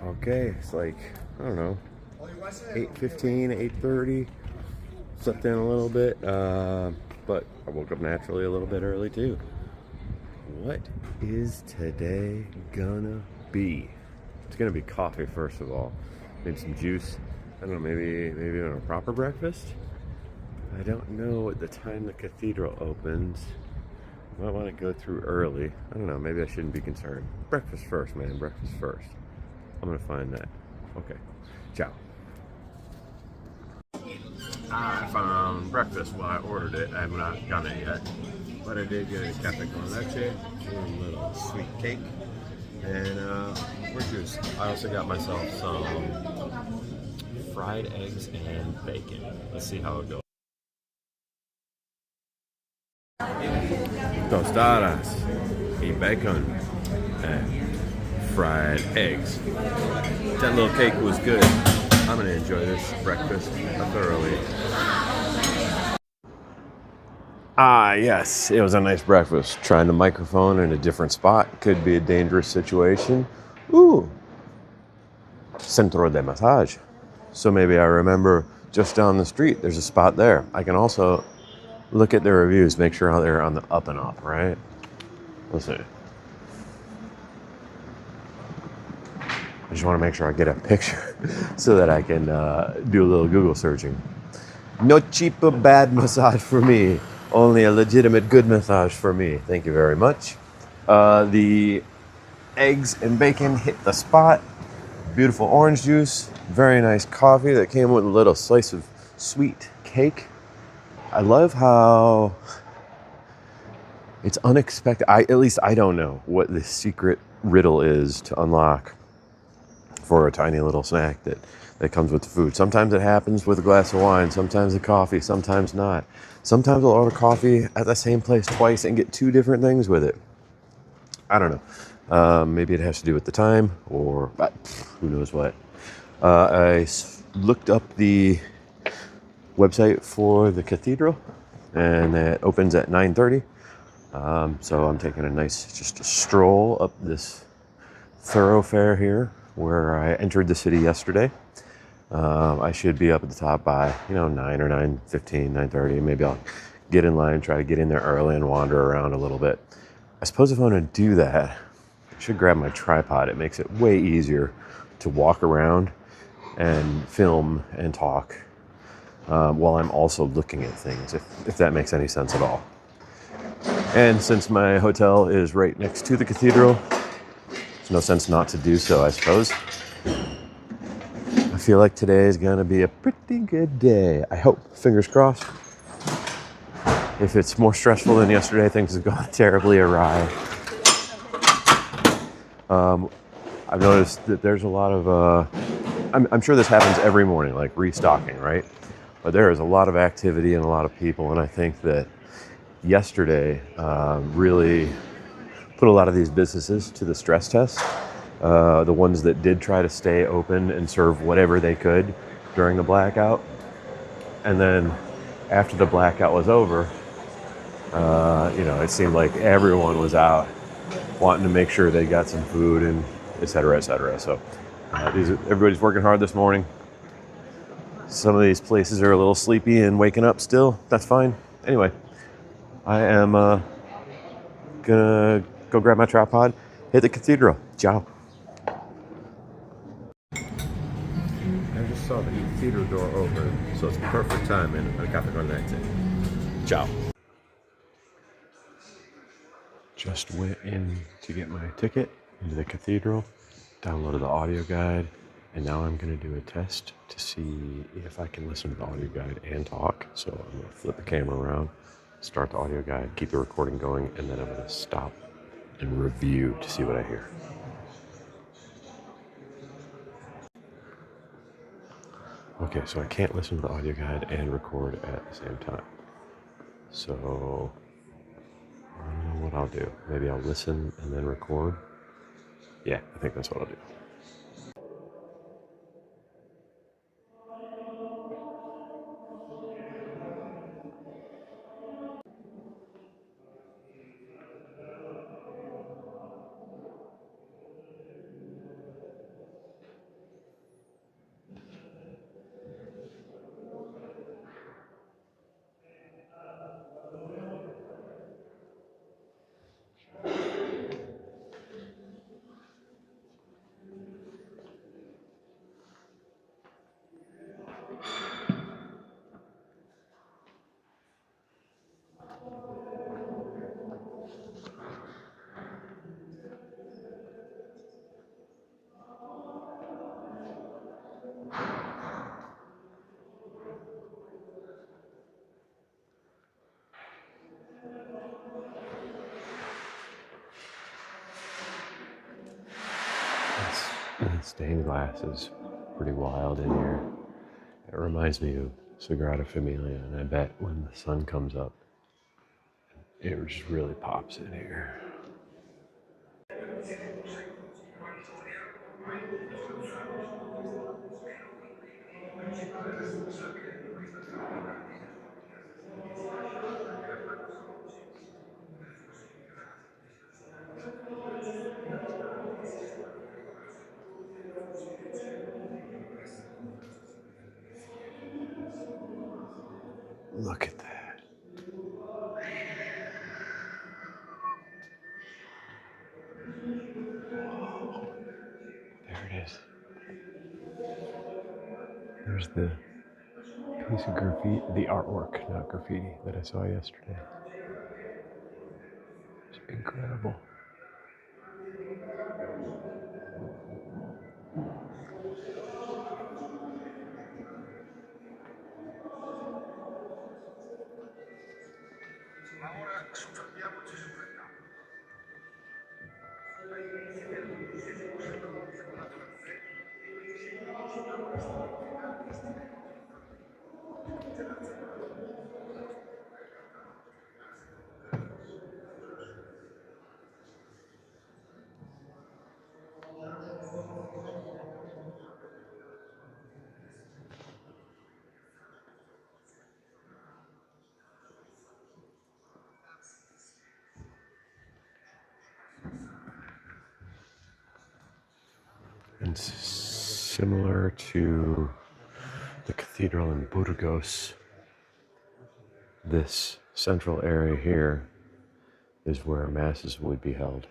Okay, it's like, I don't know, 8:15, 8:30. Slept in a little bit, but I woke up naturally a little bit early too. What is today gonna be? It's gonna be coffee first of all. Maybe some juice. I don't know, maybe on a proper breakfast. I don't know what the time the cathedral opens. I might want to go through early. I don't know, maybe I shouldn't be concerned. Breakfast first, man, breakfast first. I'm gonna find that. Okay, ciao. I found breakfast. Well, I ordered it. I have not gotten it yet. But I did get a cafe con leche, a little sweet cake, and more juice. I also got myself some fried eggs and bacon. Let's see how it goes. Tostadas y bacon and fried eggs. That little cake was good. I'm gonna enjoy this breakfast thoroughly. Ah, yes, it was a nice breakfast. Trying the microphone in a different spot could be a dangerous situation. Ooh, centro de massage. So maybe I remember just down the street, there's a spot there. I can also look at their reviews, make sure they're on the up and up, right? Let's see. I just want to make sure I get a picture so that I can do a little Google searching. No cheap or bad massage for me. Only a legitimate good massage for me. Thank you very much. The eggs and bacon hit the spot. Beautiful orange juice. Very nice coffee that came with a little slice of sweet cake. I love how it's unexpected. At least I don't know what the secret riddle is to unlock for a tiny little snack that comes with the food. Sometimes it happens with a glass of wine, sometimes the coffee, sometimes not. Sometimes I'll order coffee at the same place twice and get two different things with it. I don't know. Maybe it has to do with the time or who knows what. I looked up the website for the cathedral and it opens at 9:30. So I'm taking a nice just a stroll up this thoroughfare here where I entered the city yesterday. I should be up at the top by 9 or 9:15, 9:30. Maybe I'll get in line, try to get in there early and wander around a little bit. I suppose if I'm going to do that, I should grab my tripod. It makes it way easier to walk around and film and talk while I'm also looking at things, if that makes any sense at all. And since my hotel is right next to the cathedral, there's no sense not to do so, I suppose. I feel like today is going to be a pretty good day. I hope. Fingers crossed. If it's more stressful than yesterday, things have gone terribly awry. I've noticed that there's a lot of... I'm sure this happens every morning, like restocking, right? But there is a lot of activity and a lot of people, and I think that yesterday really put a lot of these businesses to the stress test. The ones that did try to stay open and serve whatever they could during the blackout. And then after the blackout was over, it seemed like everyone was out wanting to make sure they got some food and et cetera, et cetera. So everybody's working hard this morning. Some of these places are a little sleepy and waking up still. That's fine. Anyway, I am gonna go grab my tripod, hit the cathedral. Ciao. I just saw the cathedral door open, so it's perfect time in a cafe con leche. Ciao. Just went in to get my ticket into the cathedral, downloaded the audio guide, and now I'm going to do a test to see if I can listen to the audio guide and talk. So I'm going to flip the camera around, start the audio guide, keep the recording going, and then I'm going to stop and review to see what I hear. Okay, so I can't listen to the audio guide and record at the same time. So I don't know what I'll do. Maybe I'll listen and then record. Yeah, I think that's what I'll do. Stained glass is pretty wild in here. It reminds me of Sagrada Familia, and I bet when the sun comes up, it just really pops in here. Look at that. There it is. There's the piece of graffiti, the artwork, not graffiti, that I saw yesterday. It's incredible. And similar to the cathedral in Burgos, this central area here is where masses would be held.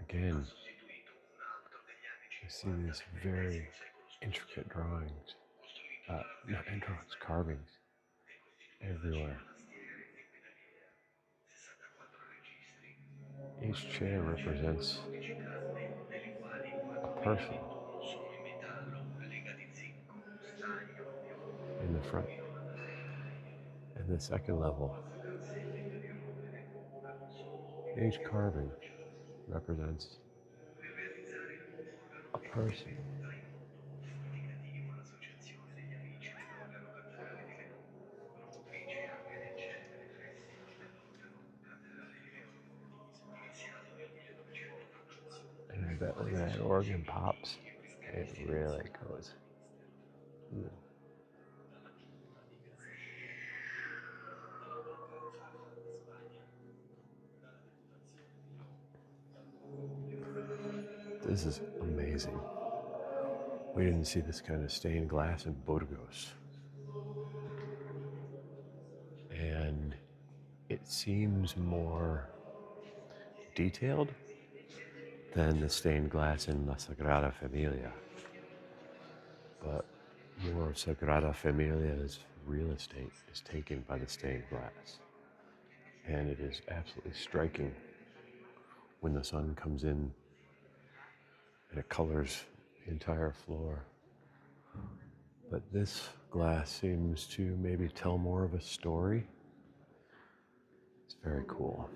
Again, I see these very intricate drawings, not drawings, carvings everywhere. Each chair represents a person in the front. And the second level, each carving represents a person. And I bet when that organ pops, it really goes. Ooh. This is amazing. We didn't see this kind of stained glass in Burgos. And it seems more detailed than the stained glass in La Sagrada Familia. But more of Sagrada Familia's real estate is taken by the stained glass. And it is absolutely striking when the sun comes in and it colors the entire floor. But this glass seems to maybe tell more of a story. It's very cool.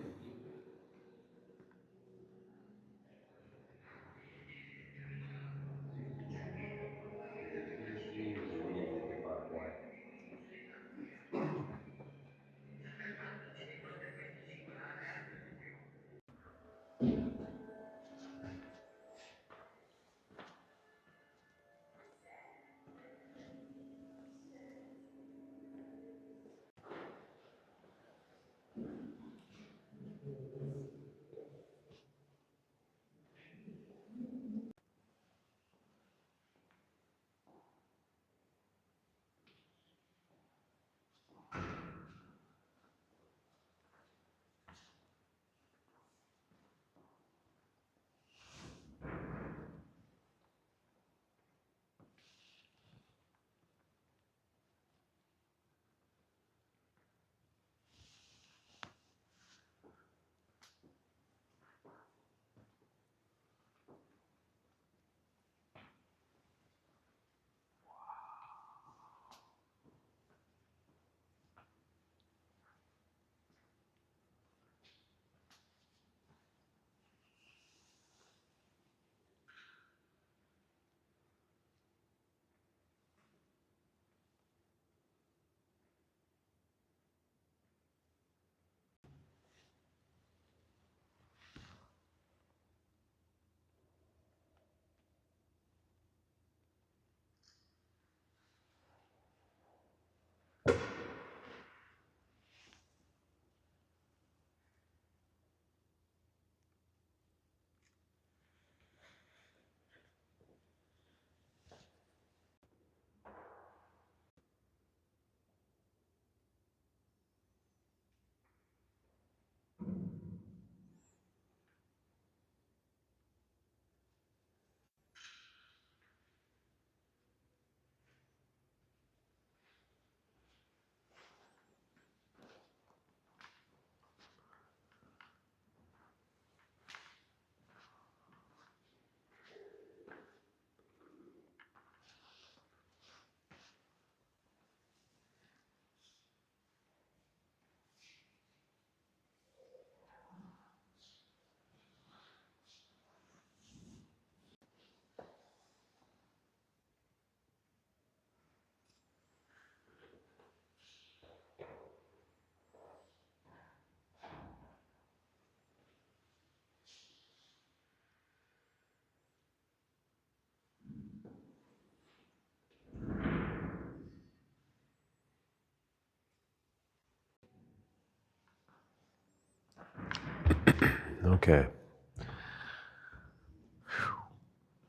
Okay.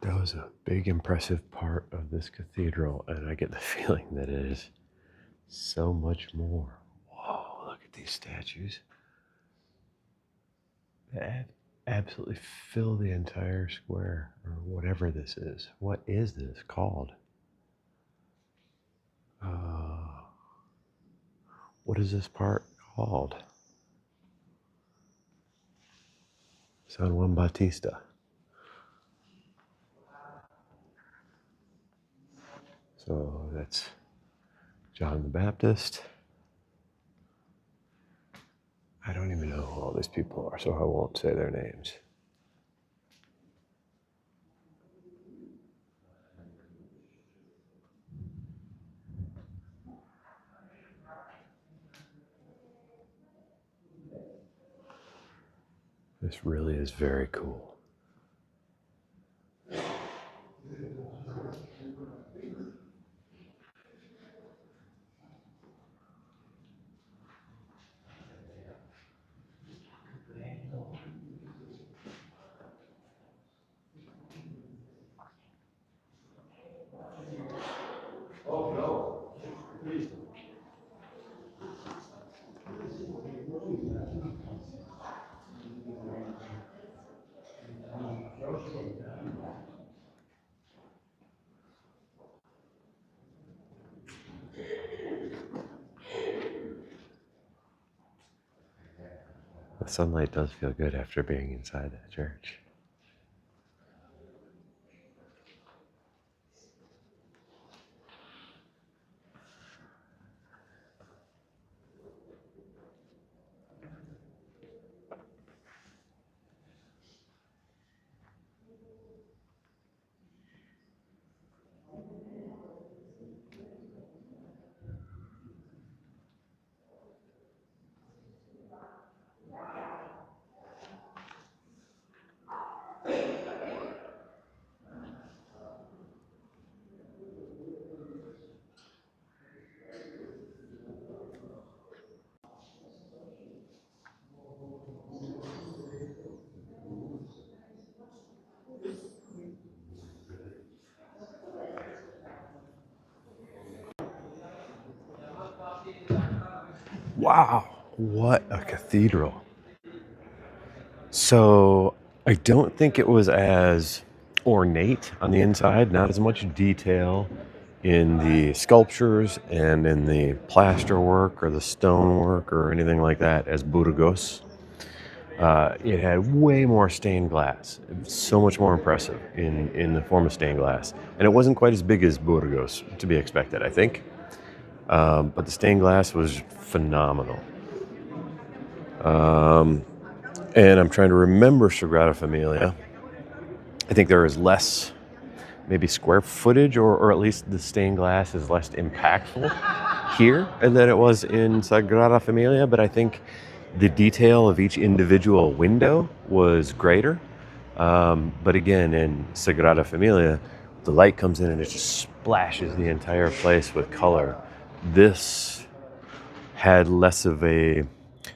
That was a big, impressive part of this cathedral, and I get the feeling that it is so much more. Whoa, look at these statues. They absolutely fill the entire square, or whatever this is. What is this called? What is this part called? San Juan Bautista. So that's John the Baptist. I don't even know who all these people are, so I won't say their names. This really is very cool. The sunlight does feel good after being inside that church. Wow, what a cathedral. So I don't think it was as ornate on the inside, not as much detail in the sculptures and in the plasterwork or the stonework or anything like that as Burgos. It had way more stained glass, so much more impressive in the form of stained glass. And it wasn't quite as big as Burgos, to be expected, I think. But the stained glass was phenomenal. And I'm trying to remember Sagrada Familia. I think there is less, maybe square footage, or at least the stained glass is less impactful here than it was in Sagrada Familia. But I think the detail of each individual window was greater. But again, in Sagrada Familia, the light comes in and it just splashes the entire place with color. This had less of a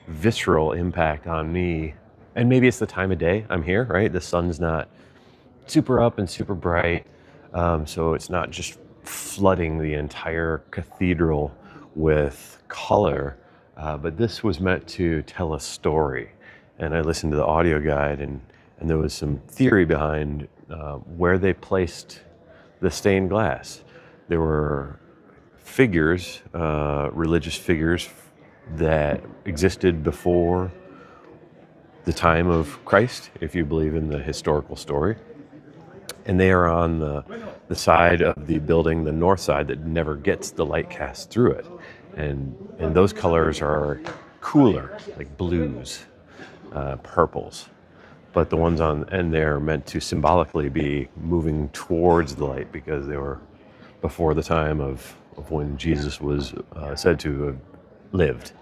visceral impact on me. And maybe it's the time of day I'm here, right? The sun's not super up and super bright. So it's not just flooding the entire cathedral with color. But this was meant to tell a story. And I listened to the audio guide, and there was some theory behind where they placed the stained glass. There were figures, religious figures that existed before the time of Christ, if you believe in the historical story. And they are on the side of the building, the north side, that never gets the light cast through it. And those colors are cooler, like blues, purples. But the ones on end there are meant to symbolically be moving towards the light, because they were before the time of when Jesus was said to have lived.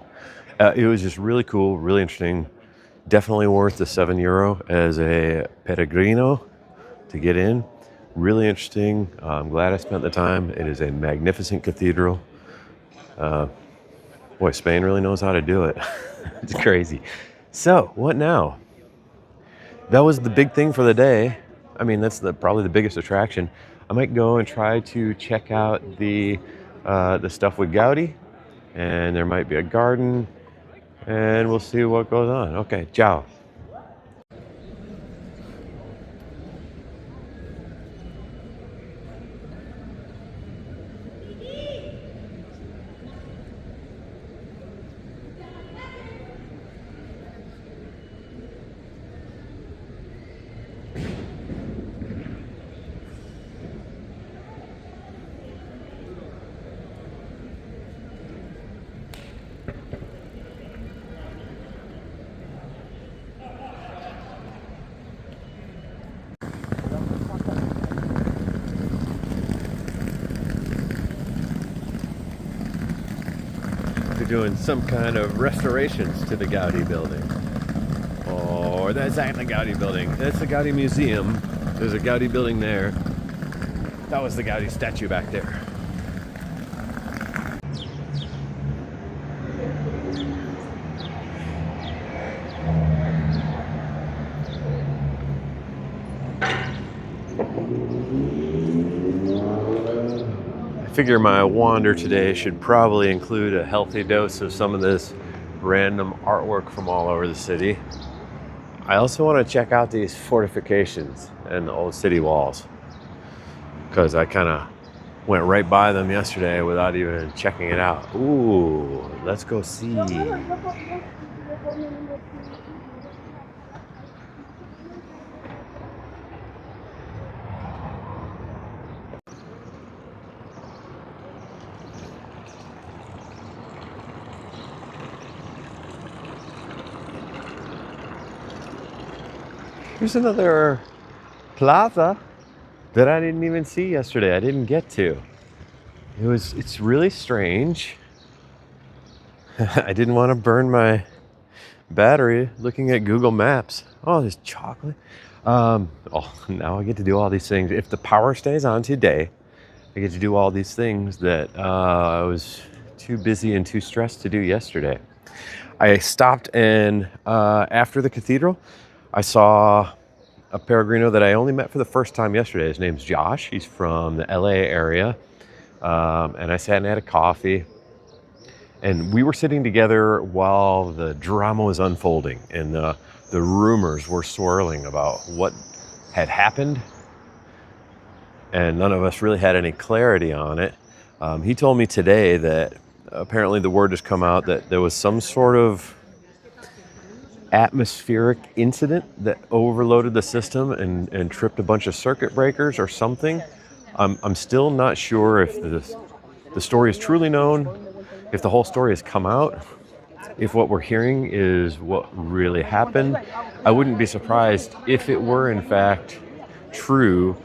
It was just really cool, really interesting. Definitely worth the €7 as a peregrino to get in. Really interesting. I'm glad I spent the time. It is a magnificent cathedral. Boy, Spain really knows how to do it. It's crazy. So, what now? that was the big thing for the day. I mean, that's probably the biggest attraction. I might go and try to check out the stuff with Gaudi, and there might be a garden, and we'll see what goes on. Okay, ciao. They're doing some kind of restorations to the Gaudi building. Or that's not the Gaudi building. That's the Gaudi Museum. There's a Gaudi building there. That was the Gaudi statue back there. I figure my wander today should probably include a healthy dose of some of this random artwork from all over the city. I also want to check out these fortifications and the old city walls, because I kind of went right by them yesterday without even checking it out. Ooh, let's go see. Here's another plaza that I didn't even see yesterday. I didn't get to. It's really strange. I didn't want to burn my battery looking at Google Maps. Oh, there's chocolate. Now I get to do all these things. If the power stays on today, I get to do all these things that I was too busy and too stressed to do yesterday. I stopped and after the cathedral, I saw a Peregrino that I only met for the first time yesterday. His name's Josh. He's from the LA area. And I sat and had a coffee. And we were sitting together while the drama was unfolding and the rumors were swirling about what had happened. And none of us really had any clarity on it. He told me today that apparently the word has come out that there was some sort of atmospheric incident that overloaded the system and tripped a bunch of circuit breakers or something. I'm still not sure if the story is truly known, if the whole story has come out, if what we're hearing is what really happened. I wouldn't be surprised if it were in fact true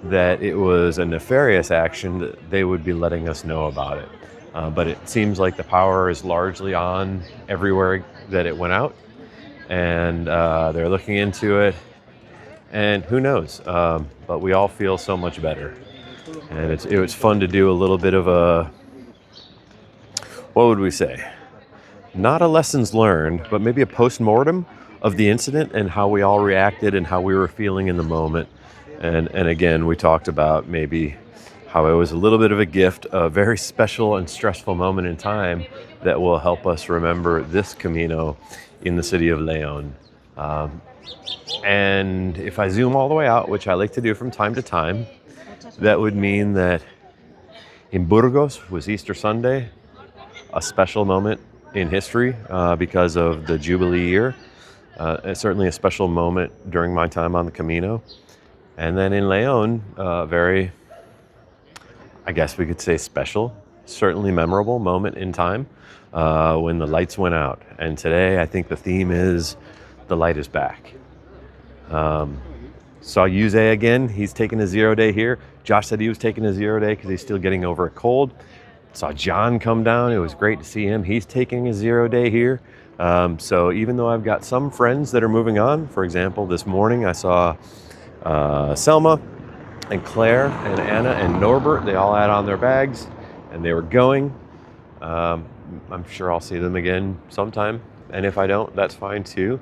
that it was a nefarious action, that they would be letting us know about it. But it seems like the power is largely on everywhere that it went out. And they're looking into it, and who knows, but we all feel so much better. And it was fun to do a little bit of a, what would we say, not a lessons learned, but maybe a post-mortem of the incident and how we all reacted and how we were feeling in the moment. And again, we talked about maybe how it was a little bit of a gift, a very special and stressful moment in time that will help us remember this Camino in the city of Leon. And if I zoom all the way out, which I like to do from time to time, that would mean that in Burgos was Easter Sunday, a special moment in history because of the Jubilee year. It's certainly a special moment during my time on the Camino. And then in Leon, very, I guess we could say special, certainly memorable moment in time when the lights went out. And today I think the theme is the light is back. Saw Yuze again. He's taking a 0 day here. Josh said he was taking a 0 day because he's still getting over a cold. Saw John come down. It was great to see him. He's taking a 0 day here. So even though I've got some friends that are moving on, for example, this morning I saw Selma and Claire and Anna and Norbert. They all had on their bags and they were going. I'm sure I'll see them again sometime. And if I don't, that's fine too.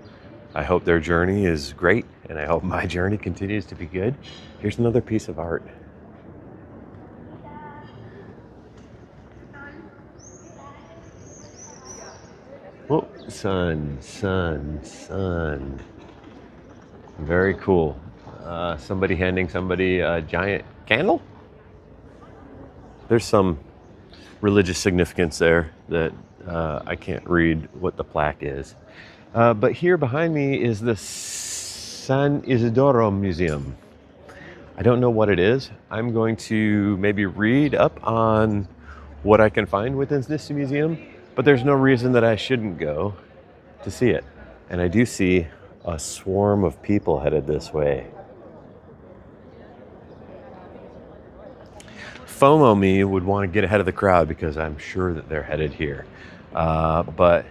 I hope their journey is great, and I hope my journey continues to be good. Here's another piece of art. Oh, sun, sun, sun. Very cool. Somebody handing somebody a giant candle. There's some religious significance there that I can't read what the plaque is. But here behind me is the San Isidoro Museum. I don't know what it is. I'm going to maybe read up on what I can find within this museum, but there's no reason that I shouldn't go to see it. And I do see a swarm of people headed this way. FOMO me would want to get ahead of the crowd because I'm sure that they're headed here. But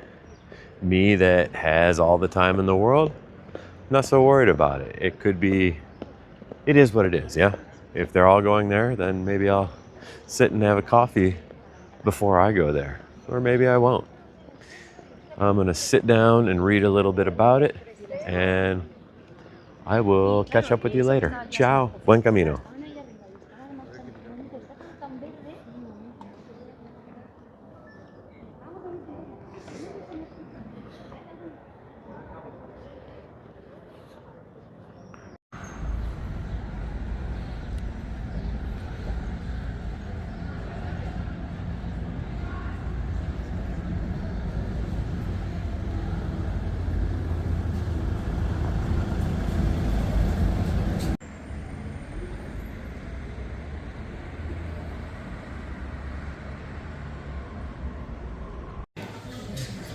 me that has all the time in the world, not so worried about it. It is what it is, yeah? If they're all going there, then maybe I'll sit and have a coffee before I go there. Or maybe I won't. I'm gonna sit down and read a little bit about it, and I will catch up with you later. Ciao, buen camino.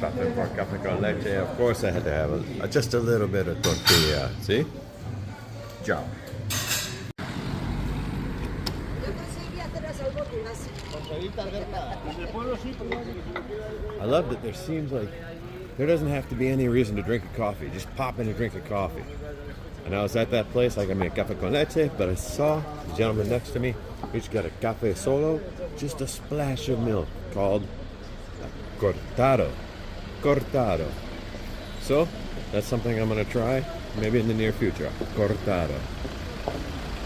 Stopped in for a café con leche. Of course I had to have just a little bit of tortilla. See? Ciao. I love that there seems like there doesn't have to be any reason to drink a coffee. Just pop in and drink a coffee. And I was at that place, like I made café con leche, but I saw the gentleman next to me. He's got a café solo, just a splash of milk called cortado. So that's something I'm going to try maybe in the near future. Cortado.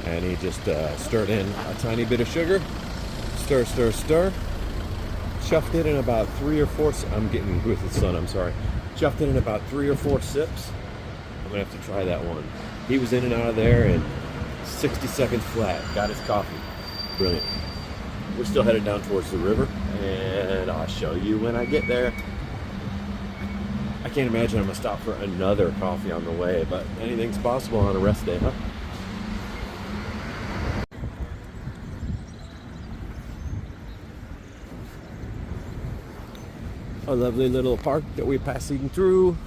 And he just stirred in a tiny bit of sugar. Stir. Chuffed it in about 3 or 4. I'm getting with the sun, I'm sorry. Chuffed it in about 3 or 4 sips. I'm going to have to try that one. He was in and out of there in 60 seconds flat. Got his coffee. Brilliant. We're still headed down towards the river, and I'll show you when I get there. I can't imagine I'm going to stop for another coffee on the way, but anything's possible on a rest day, huh? A lovely little park that we're passing through.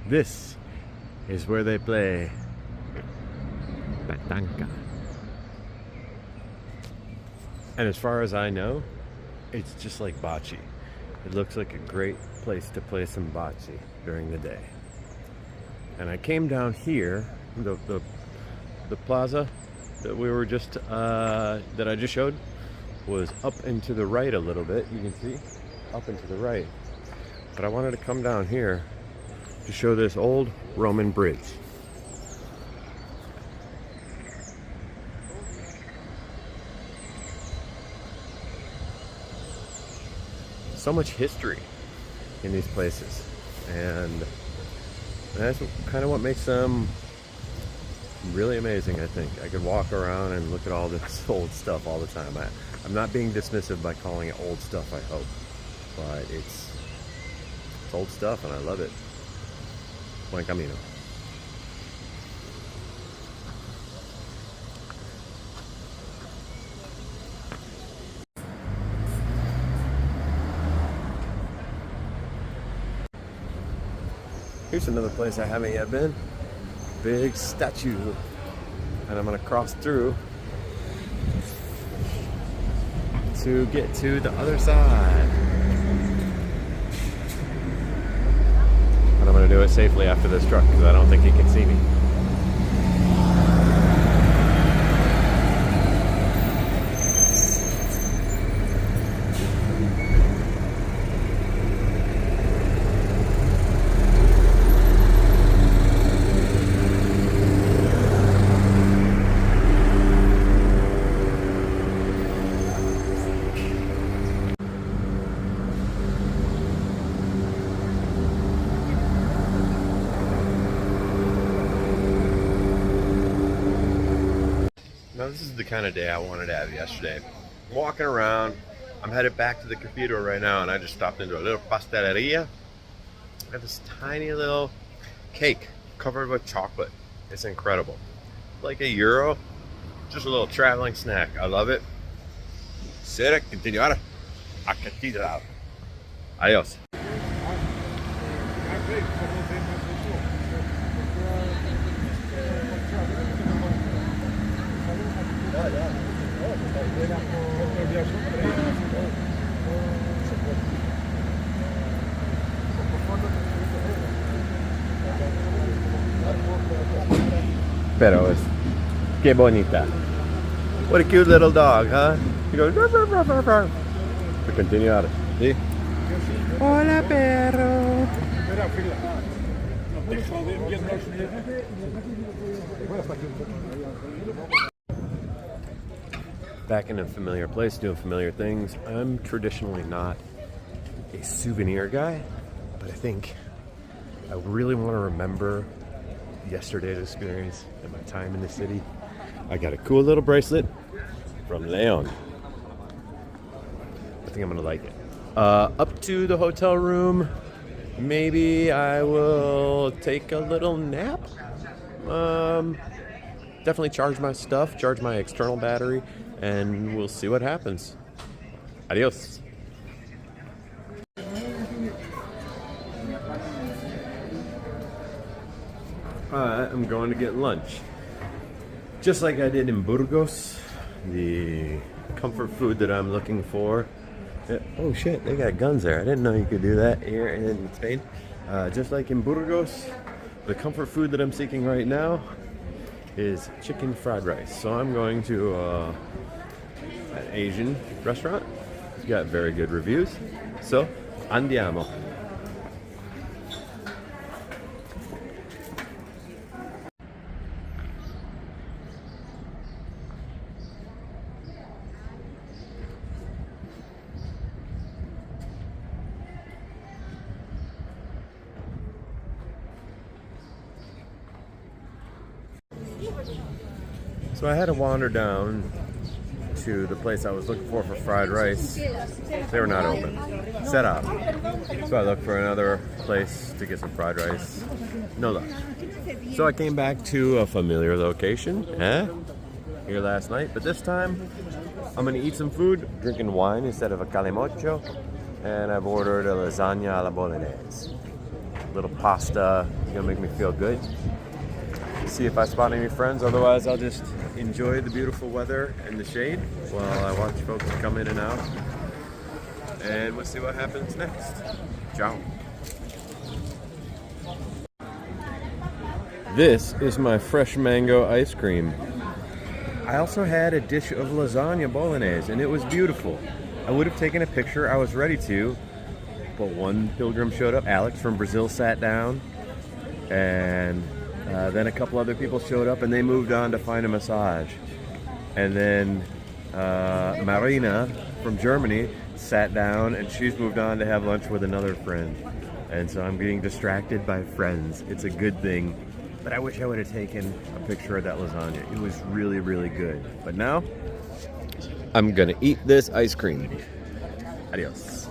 This is where they play Patanca. And as far as I know, it's just like bocce. It looks like a great place to play some bocce during the day. And I came down here, the plaza that we were just that I just showed. was up and to the right a little bit. You can see up and to the right. But I wanted to come down here to show this old Roman bridge. So much history in these places, and that's kind of what makes them really amazing. I think I could walk around and look at all this old stuff all the time. I'm not being dismissive by calling it old stuff, I hope, but it's old stuff and I love it. Buen Camino. Here's another place I haven't yet been. Big statue. And I'm gonna cross through to get to the other side. And I'm gonna do it safely after this truck because I don't think he can see me. Now this is the kind of day I wanted to have yesterday. I'm walking around, I'm headed back to the cathedral right now, and I just stopped into a little pasteleria. I have this tiny little cake covered with chocolate. It's incredible. Like €1, just a little traveling snack. I love it. Será continuar a catedral. Adios. Pero es que bonita. What a cute little dog, huh? He goes ruff, ruff, ruff, ruff, ruff. To continue out. See? Hola, perro. Back in a familiar place, doing familiar things. I'm traditionally not a souvenir guy, but I think I really want to remember yesterday's experience and my time in the city. I got a cool little bracelet from Leon. I think I'm gonna like it. Up to the hotel room. Maybe I will take a little nap. Definitely charge my stuff, charge my external battery, and we'll see what happens. Adios. Alright, I'm going to get lunch. Just like I did in Burgos, the comfort food that I'm looking for. Oh shit, they got guns there. I didn't know you could do that here in Spain. Just like in Burgos, the comfort food that I'm seeking right now is chicken fried rice. So I'm going to an Asian restaurant. It's got very good reviews. So, andiamo. So I had to wander down to the place I was looking for fried rice. They were not open. Set up. So I looked for another place to get some fried rice. No luck. So I came back to a familiar location. Here last night. But this time, I'm going to eat some food, drinking wine instead of a calimocho. And I've ordered a lasagna alla bolognese. Little pasta. It's going to make me feel good. See if I spot any friends. Otherwise, I'll just enjoy the beautiful weather and the shade while I watch folks come in and out. And we'll see what happens next. Ciao. This is my fresh mango ice cream. I also had a dish of lasagna bolognese, and it was beautiful. I would have taken a picture, I was ready to, but one pilgrim showed up. Alex from Brazil sat down, and then a couple other people showed up, and they moved on to find a massage. And then Marina from Germany sat down, and she's moved on to have lunch with another friend. And so I'm getting distracted by friends. It's a good thing. But I wish I would have taken a picture of that lasagna. It was really, really good. But now, I'm gonna eat this ice cream. Adios.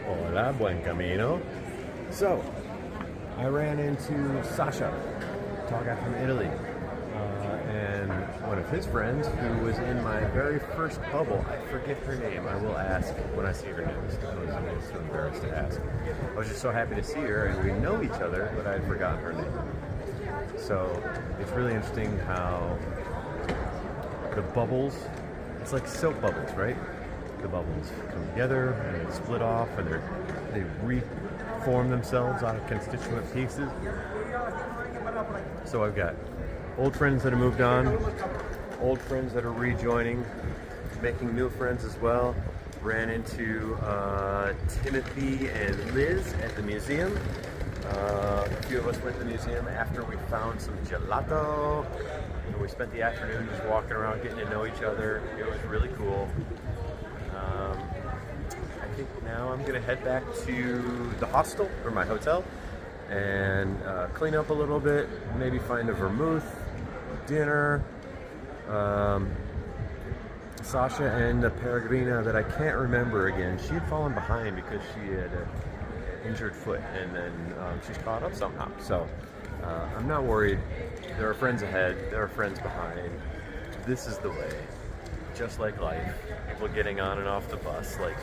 Hola, buen camino. So, I ran into Sasha, tall guy from Italy, and one of his friends who was in my very first bubble. I forget her name. I will ask when I see her next. I was so embarrassed to ask. I was just so happy to see her, and we know each other, but I had forgotten her name. So, it's really interesting how the bubbles, it's like soap bubbles, right? The bubbles come together and they split off, and they reform themselves out of constituent pieces. So I've got old friends that have moved on, old friends that are rejoining, making new friends as well. Ran into Timothy and Liz at the museum. A few of us went to the museum after we found some gelato. And we spent the afternoon just walking around, getting to know each other. It was really cool. I think now I'm gonna head back to the hostel or my hotel and clean up a little bit, maybe find a vermouth, dinner. Sasha and Peregrina that I can't remember again, she had fallen behind because she had an injured foot, and then she's caught up somehow. So I'm not worried. There are friends ahead, there are friends behind. This is the way. Just like life, people getting on and off the bus, like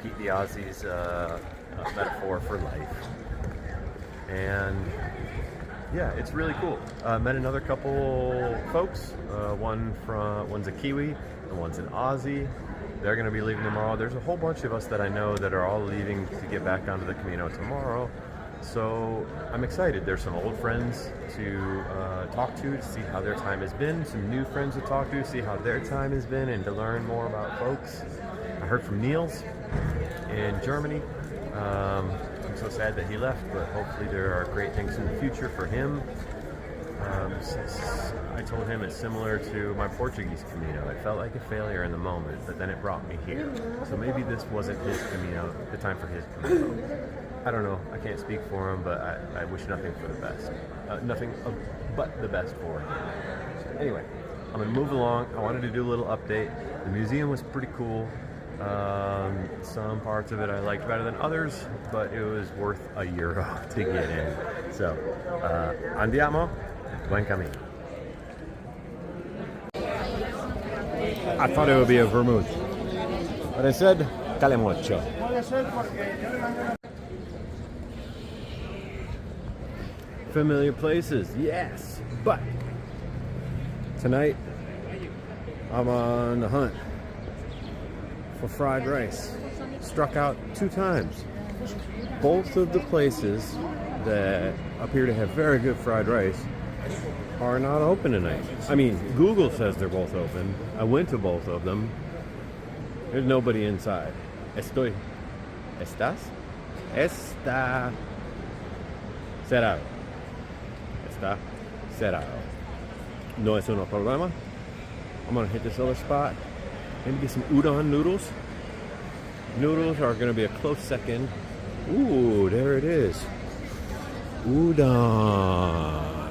Pete the Aussie's metaphor for life. And yeah, it's really cool. Met another couple folks. One's a Kiwi and one's an Aussie. They're going to be leaving tomorrow. There's a whole bunch of us that I know that are all leaving to get back onto the Camino tomorrow. So I'm excited. There's some old friends to talk to see how their time has been, some new friends to talk to see how their time has been, and to learn more about folks. I heard from Niels in Germany. I'm so sad that he left, but hopefully there are great things in the future for him. I told him it's similar to my Portuguese Camino. It felt like a failure in the moment, but then it brought me here. So maybe this wasn't his Camino, the time for his Camino. I don't know. I can't speak for him, but I wish nothing for the best. Nothing but the best for him. Anyway, I'm going to move along. I wanted to do a little update. The museum was pretty cool. Some parts of it I liked better than others, but it was worth €1 to get in. So, andiamo, buen camino. I thought it would be a vermouth, but instead, calamocho. Familiar places, yes, but tonight I'm on the hunt for fried rice. Struck out 2 times. Both of the places that appear to have very good fried rice are not open tonight. I mean, Google says they're both open. I went to both of them. There's nobody inside. ¿Estás? Está cerrado. Está cerrado. No es un problema. I'm gonna hit this other spot. Maybe get some udon noodles. Noodles are gonna be a close second. Ooh, there it is. Udon.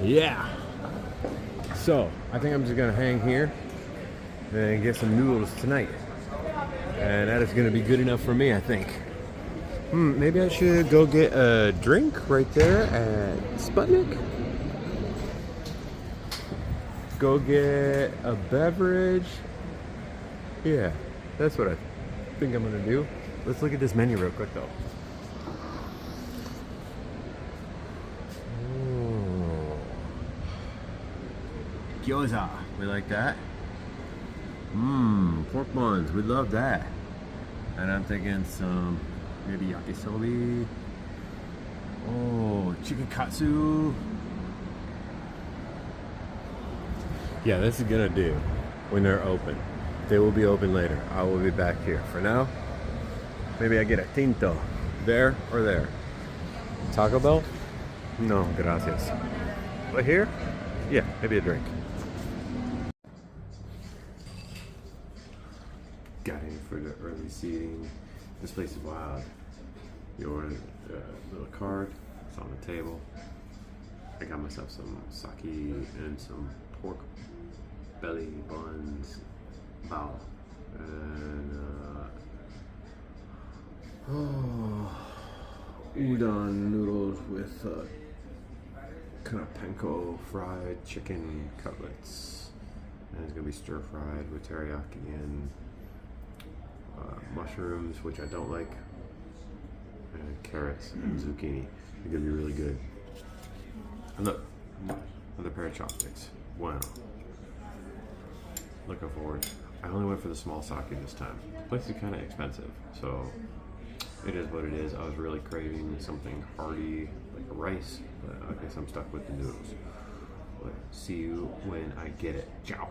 Yeah. So, I think I'm just gonna hang here and get some noodles tonight. And that is gonna be good enough for me, I think. Maybe I should go get a drink right there at Sputnik. Go get a beverage. Yeah, that's what I think I'm gonna do. Let's look at this menu real quick though. Oh. Gyoza, we like that. Pork buns, we love that. And I'm thinking some maybe yakisobe. Oh, chicken katsu. Yeah, this is gonna do when they're open. They will be open later. I will be back here. For now, maybe I get a tinto there or there. Taco Bell? No, gracias. But here, yeah, maybe a drink. Got in for the early seating. This place is wild. You order a little card, it's on the table. I got myself some sake and some pork belly buns, bao, and udon noodles with kind of panko fried chicken cutlets, and it's gonna be stir fried with teriyaki and mushrooms, which I don't like, and carrots and zucchini. It's gonna be really good. And look, another pair of chopsticks. Wow. Looking forward. I only went for the small sake this time. The place is kind of expensive, so it is what it is. I was really craving something hearty, like a rice, but I guess I'm stuck with the noodles. But see you when I get it. Ciao.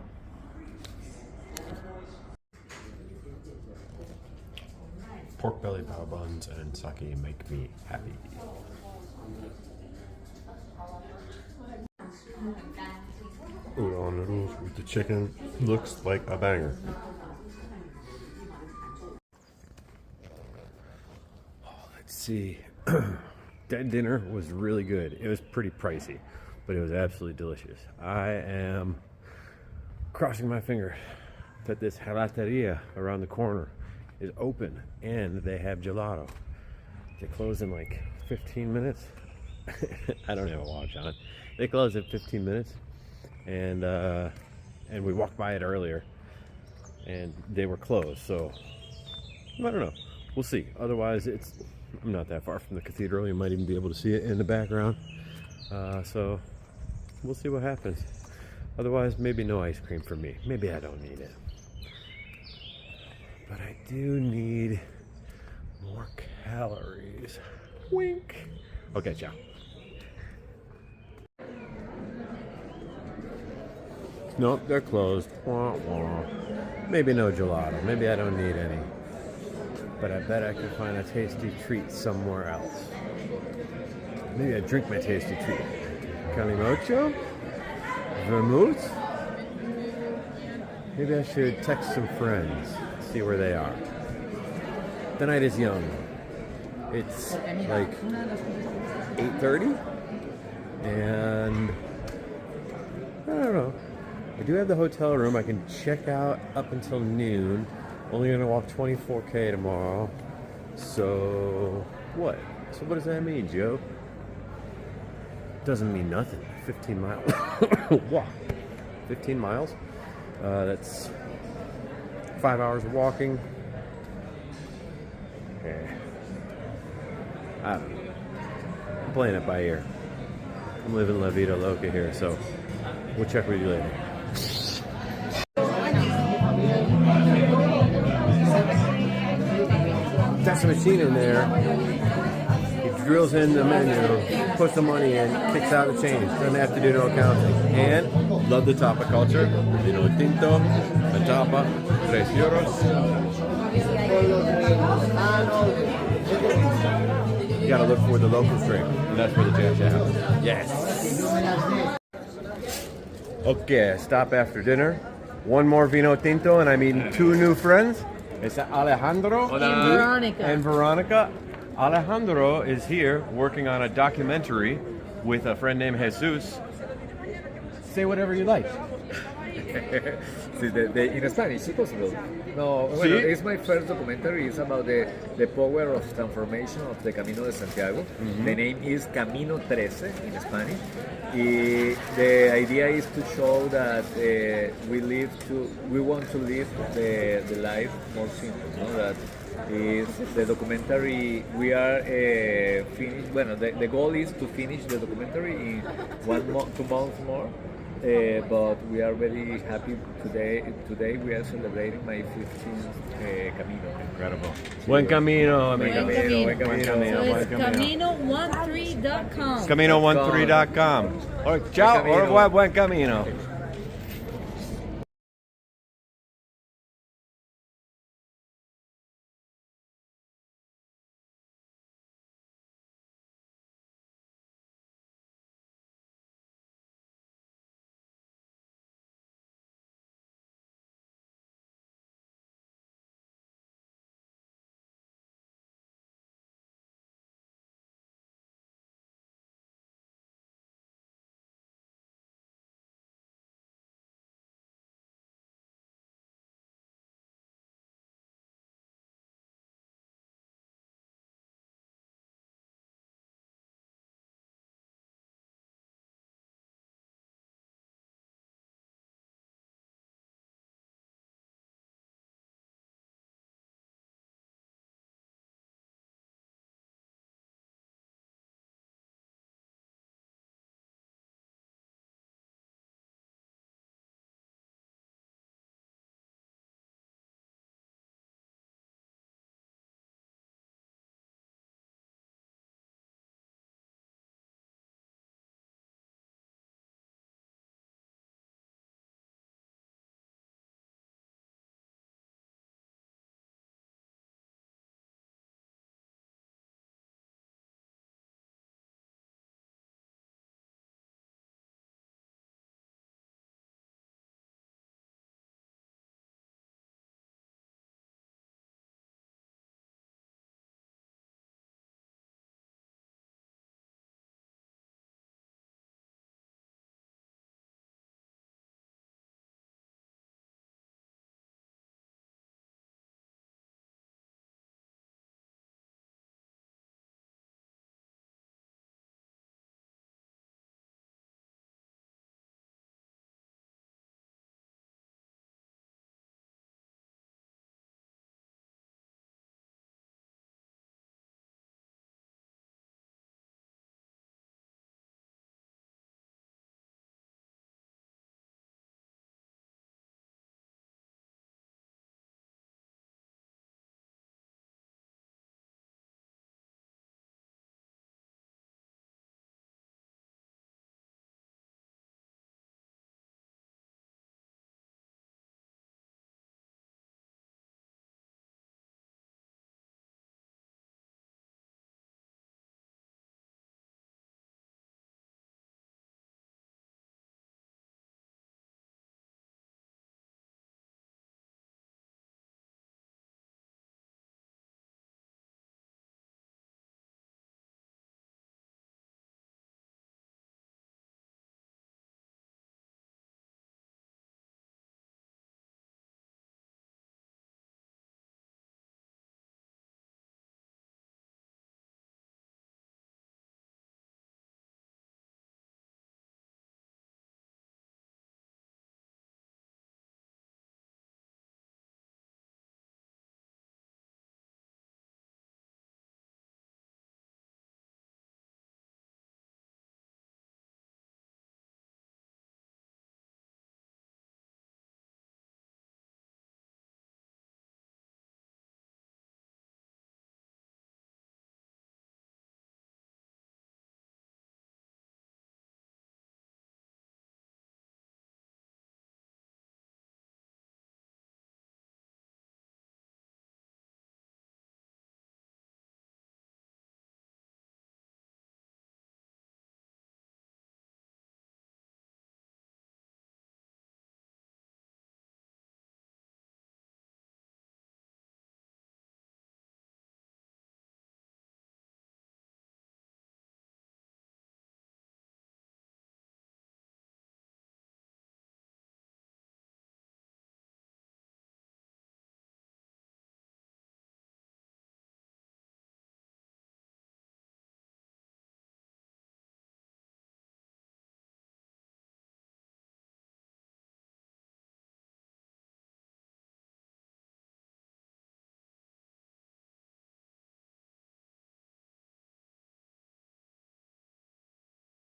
Pork belly bao buns and sake make me happy. Udon noodles with the chicken looks like a banger. Oh, let's see. That dinner was really good. It was pretty pricey, but it was absolutely delicious. I am crossing my fingers that this gelateria around the corner is open and they have gelato. They close in like 15 minutes. I don't have a watch on. They close in 15 minutes, and we walked by it earlier, and they were closed. So I don't know. We'll see. Otherwise, I'm not that far from the cathedral. You might even be able to see it in the background. So we'll see what happens. Otherwise, maybe no ice cream for me. Maybe I don't need it. But I do need more calories. Wink. Okay, ciao. Nope, they're closed. Wah, wah. Maybe no gelato. Maybe I don't need any. But I bet I can find a tasty treat somewhere else. Maybe I drink my tasty treat. Calimocho? Vermouth? Maybe I should text some friends, see where they are. The night is young. It's like 8:30, and I don't know. I do have the hotel room. I can check out up until noon. Only gonna walk 24K tomorrow. So what? So what does that mean, Joe? Doesn't mean nothing. 15 miles. Wow. 15 miles. That's 5 hours of walking. Okay. I don't know. I'm playing it by ear. I'm living La Vida Loca here, so we'll check with you later. machine in there. He drills in the menu, puts the money in, kicks out the change. Doesn't have to do no accounting. And love the tapa culture. Vino tinto, the tapa, €3. You gotta look for the local drink, and that's where the jam happens. Yes. Okay, stop after dinner. One more vino tinto, and I'm meeting two new friends. It's Alejandro and Veronica. Alejandro is here working on a documentary with a friend named Jesus. Say whatever you like. In Spanish, si possible. No, bueno, it's my first documentary. It's about the power of transformation of the Camino de Santiago. The name is Camino 13 in Spanish. The idea is to show that we want to live the life more simple. No? That is the documentary. We are finished. Well, the goal is to finish the documentary in 2 months more. But we are very happy today. Today we are celebrating my 15th Camino. Incredible. Buen camino, amigo. Buen camino. So it's Camino13.com. Camino13.com. Ciao, au revoir, buen camino.